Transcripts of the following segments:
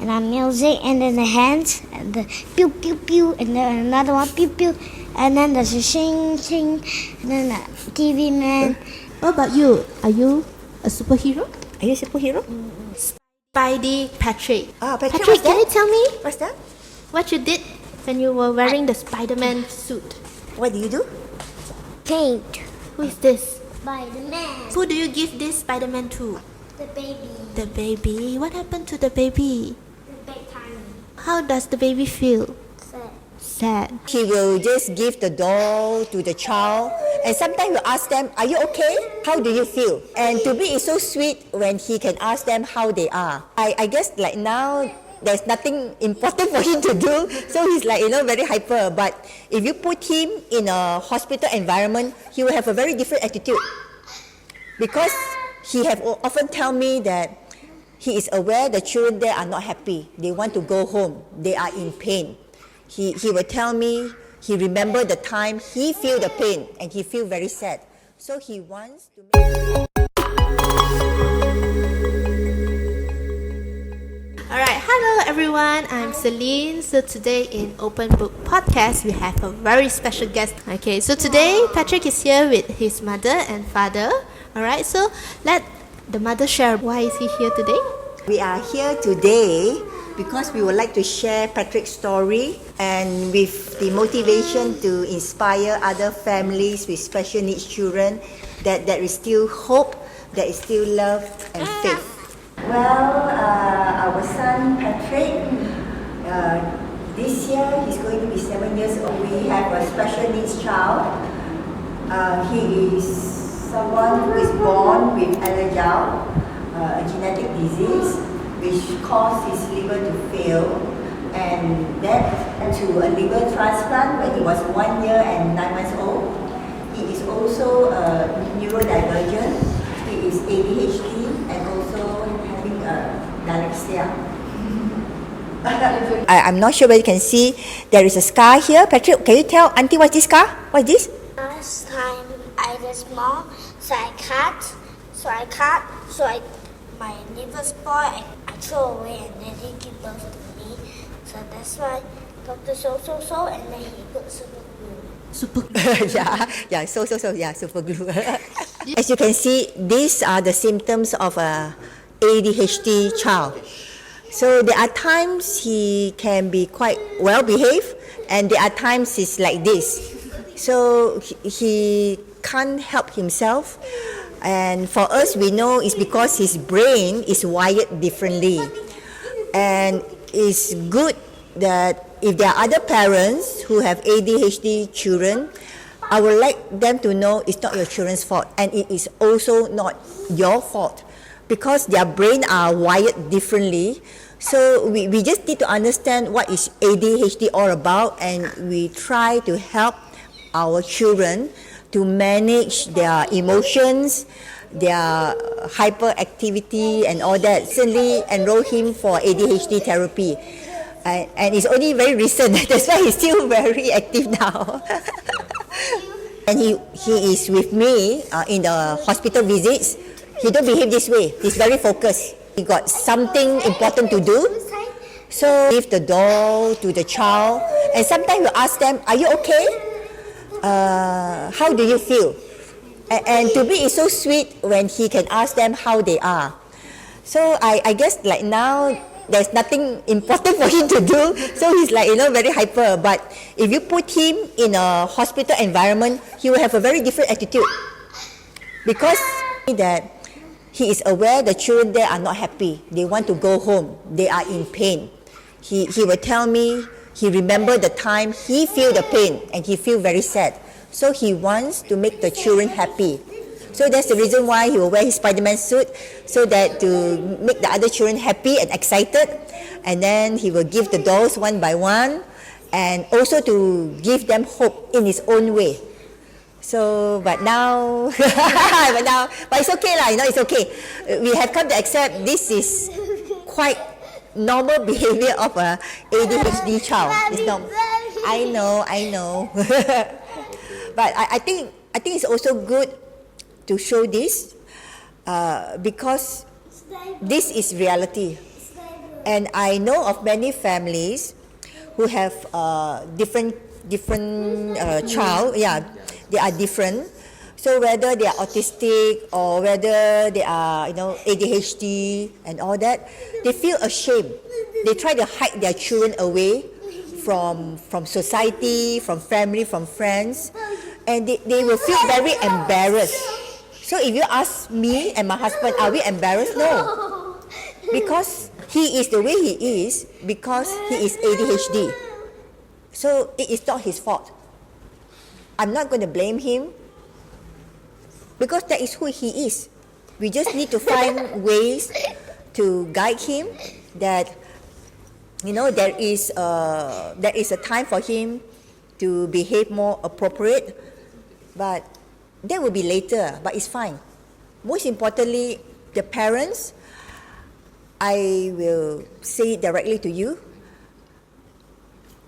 and music, and then the hands, and the pew pew pew, and then another one pew pew, and then there's a shing shing, and then the TV man. What about you? Are you a superhero? Are you a superhero? Spidey Patrick. Patrick, Patrick, can you tell me What's that? what you did when you were wearing the Spider-Man suit? What do you do? Paint. Who is this? Spider-Man. Who do you give this Spider-Man to? The baby. The baby. What happened to the baby? The big tiny. How does the baby feel? Sad. He will just give the doll to the child, and sometimes you ask them, "Are you okay? How do you feel?" And to me, it's so sweet when he can ask them how they are. I guess like now there's nothing important for him to do, so he's like very hyper. But if you put him in a hospital environment, he will have a very different attitude, because he have often tell me that he is aware the children there are not happy. They want to go home. They are in pain. He will tell me he remember the time he feel the pain and he feel very sad. So he wants to Alright, hello everyone, I'm Celine. So today in Openbook podcast we have a very special guest. Okay, so today Patrick is here with his mother and father. Alright, so let the mother share why is he here today. We are here today because we would like to share Patrick's story, and with the motivation to inspire other families with special needs children that there is still hope, there is still love and faith. Well, our son Patrick, this year he's going to be 7 years old. We have a special needs child. He is someone who is born with alagil, a genetic disease which caused his liver to fail, and that to a liver transplant when he was 1 year and 9 months old. He is also neurodivergent. He is ADHD and also having dyslexia. I'm not sure whether you can see there is a scar here. Patrick, can you tell Auntie what's this scar? What is this? Last time I was small, so I cut, my liver spoiled, I throw away, and then he give those to me. So that's why doctor so, and then he put super glue. Super glue. As you can see, these are the symptoms of a ADHD child. So there are times he can be quite well behaved, and there are times he's like this. So he can't help himself. And for us, we know it's because his brain is wired differently. And it's good that if there are other parents who have ADHD children, I would like them to know it's not your children's fault, and it is also not your fault, because their brain are wired differently. So we just need to understand what is ADHD all about, and we try to help our children to manage their emotions, their hyperactivity and all that. Recently enroll him for ADHD therapy. And it's only very recent, that's why he's still very active now. And he is with me in the hospital visits. He don't behave this way, he's very focused. He got something important to do, so give the doll to the child. And sometimes you ask them, "Are you okay? How do you feel?" And to me, it's so sweet when he can ask them how they are. So I guess like now there's nothing important for him to do, so he's like very hyper. But if you put him in a hospital environment, he will have a very different attitude, because that he is aware the children there are not happy. They want to go home. They are in pain. He will tell me he remember the time he feel the pain and he feel very sad. So he wants to make the children happy. So that's the reason why he will wear his Spider-Man suit, so that to make the other children happy and excited. And then he will give the dolls one by one, and also to give them hope in his own way. So, but it's okay lah, it's okay. We have come to accept this is quite normal behavior of a ADHD child. It's not, I know. But I think it's also good to show this because this is reality. And I know of many families who have different child. Yeah, they are different. So whether they are autistic or whether they are, ADHD and all that, they feel ashamed. They try to hide their children away from society, from family, from friends, and they will feel very embarrassed. So if you ask me and my husband, are we embarrassed? No, because he is the way he is because he is ADHD. So it is not his fault. I'm not going to blame him because that is who he is. We just need to find ways to guide him that, there is a time for him to behave more appropriate, but that will be later, but it's fine. Most importantly, the parents, I will say it directly to you,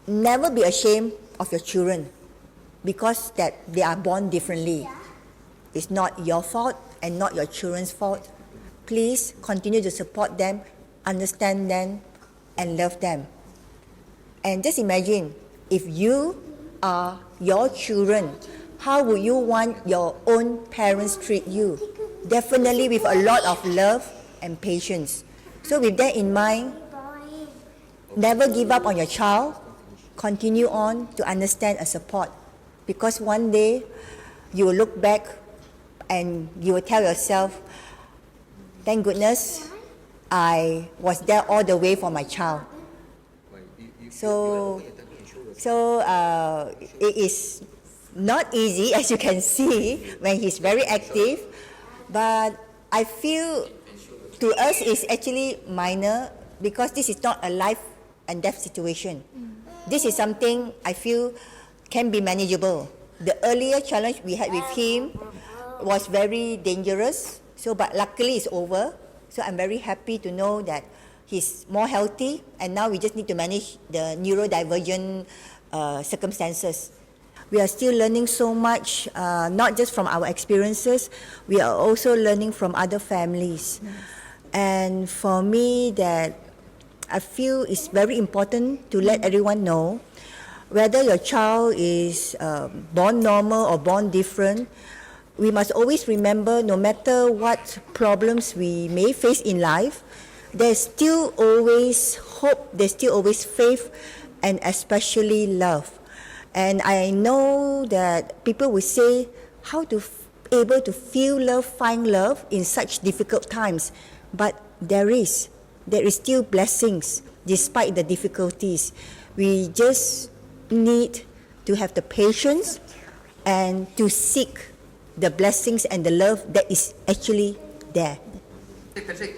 never be ashamed of your children because that they are born differently. It's not your fault and not your children's fault. Please continue to support them, understand them, and love them. And just imagine, if you are your children, how would you want your own parents treat you? Definitely with a lot of love and patience. So with that in mind, never give up on your child. Continue on to understand and support. Because one day, you will look back and you will tell yourself, thank goodness I was there all the way for my child. So it is not easy, as you can see, when he's very active, but I feel to us it's actually minor because this is not a life and death situation. This is something I feel can be manageable. The earlier challenge we had with him was very dangerous, but luckily it's over. So I'm very happy to know that he's more healthy, and now we just need to manage the neurodivergent circumstances. We are still learning so much, not just from our experiences, we are also learning from other families. And for me, that I feel it's very important to let everyone know whether your child is born normal or born different. We must always remember, no matter what problems we may face in life, there's still always hope, there's still always faith, and especially love. And I know that people will say, how to able to feel love, find love in such difficult times. But there is still blessings despite the difficulties. We just need to have the patience and to seek the blessings and the love that is actually there.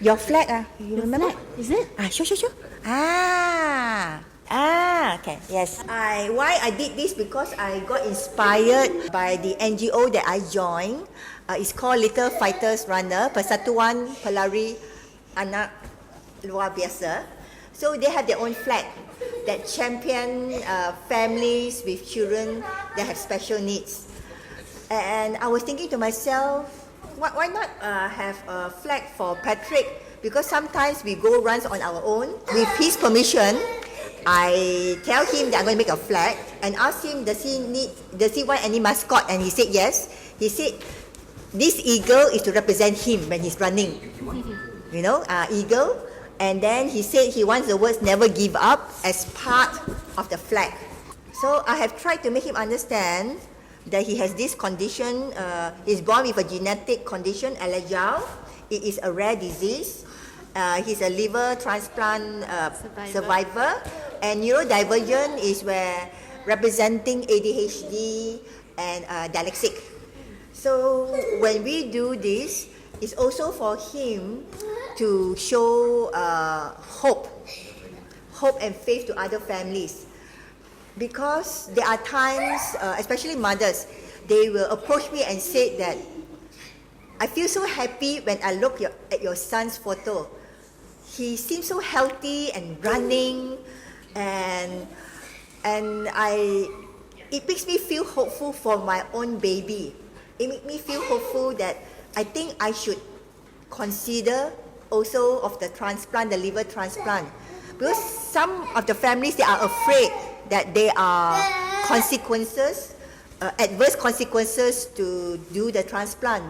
Your flag, you remember? Is it? Sure. Okay, yes. Why I did this, because I got inspired by the NGO that I joined. It's called Little Fighters Runner, Persatuan Pelari Anak Luar Biasa. So they have their own flag that champion families with children that have special needs. And I was thinking to myself, why not have a flag for Patrick? Because sometimes we go runs on our own. With his permission, I tell him that I'm going to make a flag and ask him, does he want any mascot? And he said yes. He said this eagle is to represent him when he's running. Eagle. And then he said he wants the words "never give up" as part of the flag. So I have tried to make him understand that he has this condition. He's born with a genetic condition, alagil. It is a rare disease. He's a liver transplant survivor. And neurodivergent is where representing ADHD and dyslexic. So when we do this, it's also for him to show hope and faith to other families. Because there are times, especially mothers, they will approach me and say that, I feel so happy when I look at your son's photo. He seems so healthy and running, and it makes me feel hopeful for my own baby. It makes me feel hopeful that I think I should consider also of the transplant, the liver transplant. Because some of the families, they are afraid that there are consequences, adverse consequences to do the transplant.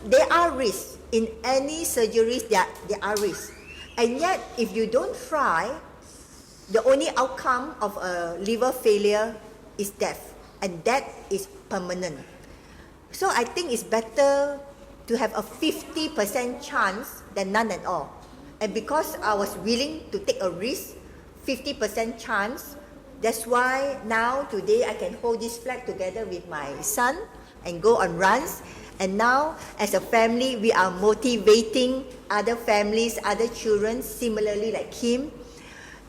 There are risks. In any surgeries, there are risks. And yet, if you don't try, the only outcome of a liver failure is death. And that is permanent. So I think it's better to have a 50% chance than none at all. And because I was willing to take a risk, 50% chance, that's why now, today, I can hold this flag together with my son and go on runs. And now, as a family, we are motivating other families, other children, similarly like him.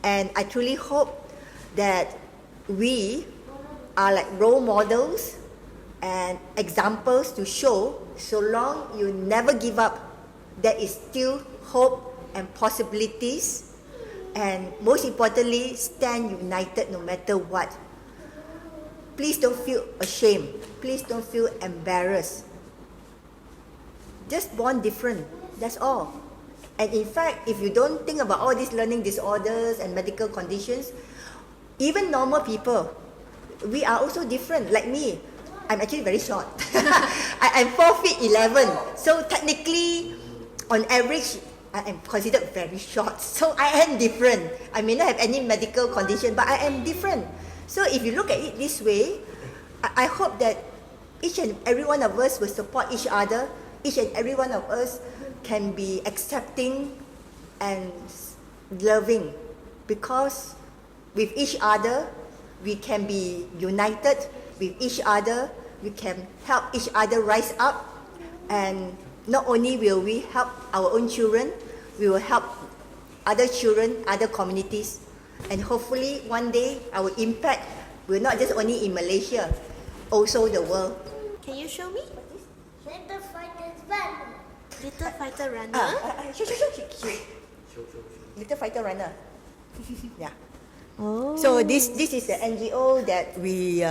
And I truly hope that we are like role models and examples to show, so long you never give up, there is still hope and possibilities. And most importantly, stand united no matter what. Please don't feel ashamed. Please don't feel embarrassed. Just born different, that's all. And in fact, if you don't think about all these learning disorders and medical conditions, even normal people, we are also different. Like me, I'm actually very short. I'm 4 feet 11. So technically, on average, I am considered very short. So I am different. I may not have any medical condition, but I am different. So if you look at it this way, I hope that each and every one of us will support each other. Each and every one of us can be accepting and loving, because with each other we can be united. With each other we can help each other rise up, and not only will we help our own children, we will help other children, other communities, and hopefully one day our impact will not just only in Malaysia, also the world. Can you show me? Little fighters run. Little fighter runner. Little fighter runner. Yeah. Oh. So this is the NGO that we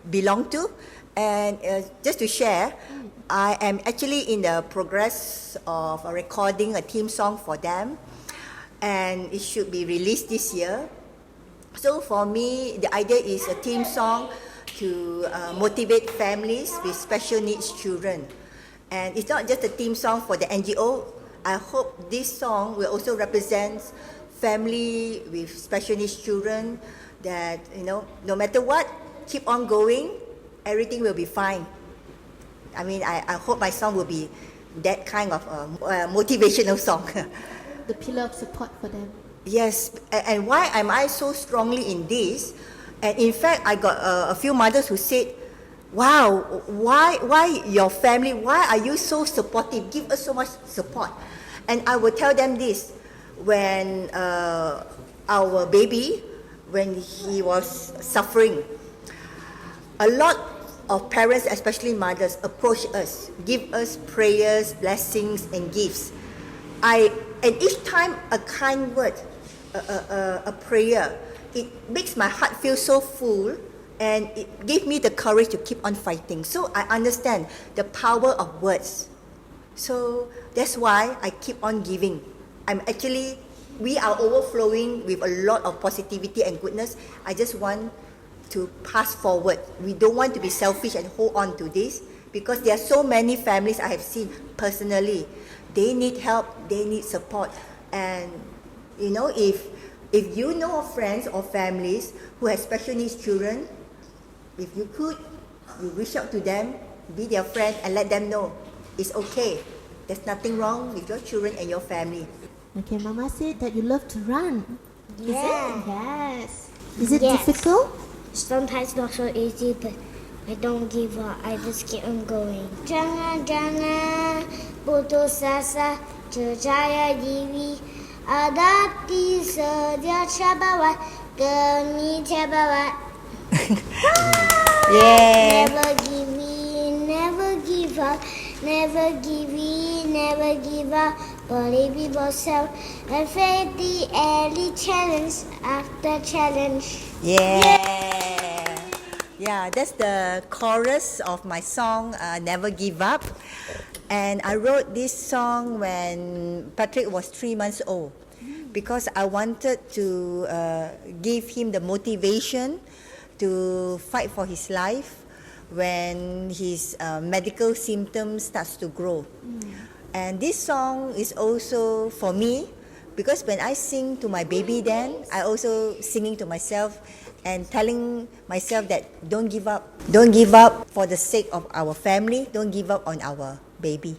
belong to, and just to share, I am actually in the progress of recording a theme song for them, and it should be released this year. So for me, the idea is a theme song to motivate families with special needs children. And it's not just a theme song for the NGO. I hope this song will also represent family with special needs children, that, you know, no matter what, keep on going, everything will be fine. I mean, I hope my song will be that kind of motivational song. The pillar of support for them. Yes, and why am I so strongly in this? And in fact, I got a few mothers who said, wow, why your family, why are you so supportive? Give us so much support. And I will tell them this, when our baby, when he was suffering, a lot of parents, especially mothers, approach us, give us prayers, blessings, and gifts. And each time a kind word, a prayer, it makes my heart feel so full, and it gave me the courage to keep on fighting. So I understand the power of words. So that's why I keep on giving. We are overflowing with a lot of positivity and goodness. I just want to pass forward. We don't want to be selfish and hold on to this, because there are so many families I have seen personally. They need help, they need support. And you know, if you know of friends or families who have special needs children, if you could, you reach out to them, be their friend, and let them know it's okay. There's nothing wrong with your children and your family. Okay, Mama said that you love to run. Yeah. Yes. Is it Yes. difficult? Sometimes not so easy, but I don't give up. I just keep on going. Jangan putus asa, percaya diri, hadapi setiap cabaran demi cabaran. Yeah. Never give in, never give up, never give in, never give up. Believe in yourself and face the early challenge after challenge. Yeah. Yeah, that's the chorus of my song, Never Give Up. And I wrote this song when Patrick was 3 months old. because I wanted to give him the motivation to fight for his life when his medical symptoms starts to grow. And this song is also for me, because when I sing to my baby, then I also singing to myself and telling myself that don't give up for the sake of our family, don't give up on our baby.